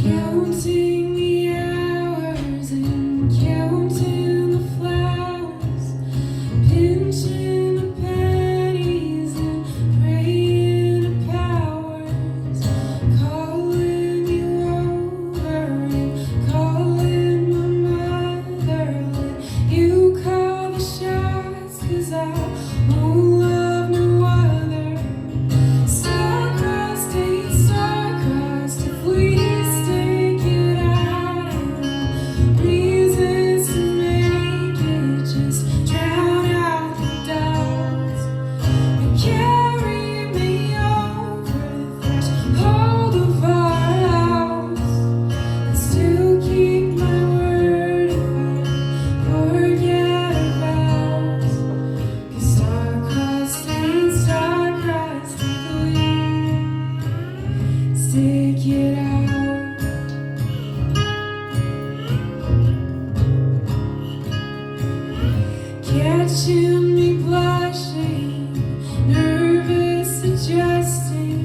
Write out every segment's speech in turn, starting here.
Counting the hours and counting the flowers, pinching the pennies and praying to powers, calling you over and calling my mother. Let you call the shots, 'cause I won't love no other. Star-crossed, ain't star-crossed, if we stake it out and reasons to make it just drown out the doubts. You carry me over the threshold of our house and still keep my word if I forget about. 'Cause star-crossed, ain't star-crossed, if we stick it out. Catching me blushing, nervous, adjusting.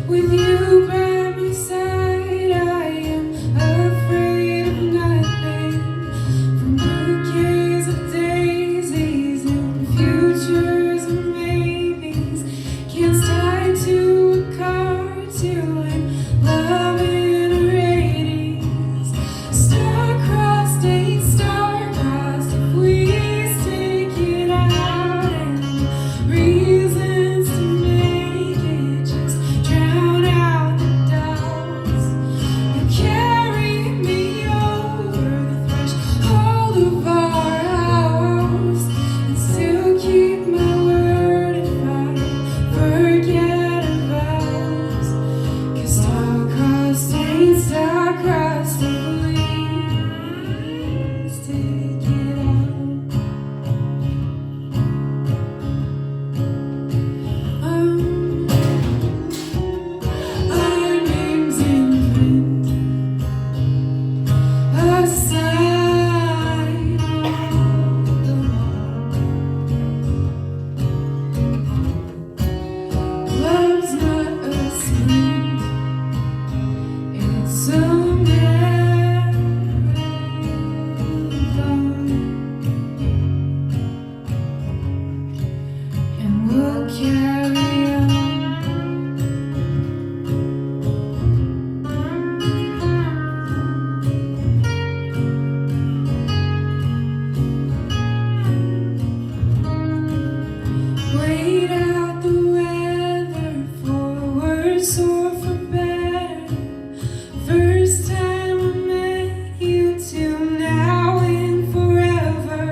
With you by my side, I am afraid of nothing. From bouquets of daisies and futures and maybes, kids tied to a cartoon, love in a ratings. Star-crossed, ain't star-crossed, if we stick it out and reasons to make it just drown out the doubts. You carry me over the threshold of our house and still keep my word if I forget about. 'Cause star-crossed, ain't star-crossed, if we stick it out. Our names in print, a sign on the wall. Love's not a sprint, it's a marathon, and we'll carry on. Wait out the weather, for worse or for better. First time I met you till now and forever.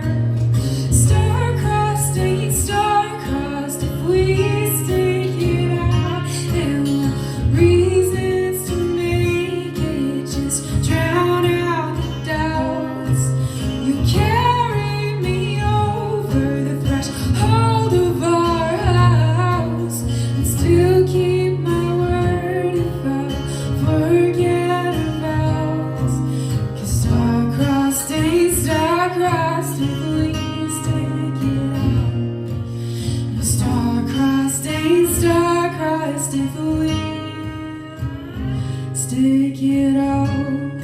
Star-crossed, ain't star-crossed, if we stick it out and reasons to make it just drown out the doubts. You carry me over the threshold of our house and still keep my word if I forget about. 'Cause star-crossed, ain't star-crossed, if we stick it out. No, star-crossed, ain't star-crossed, if we stick it out.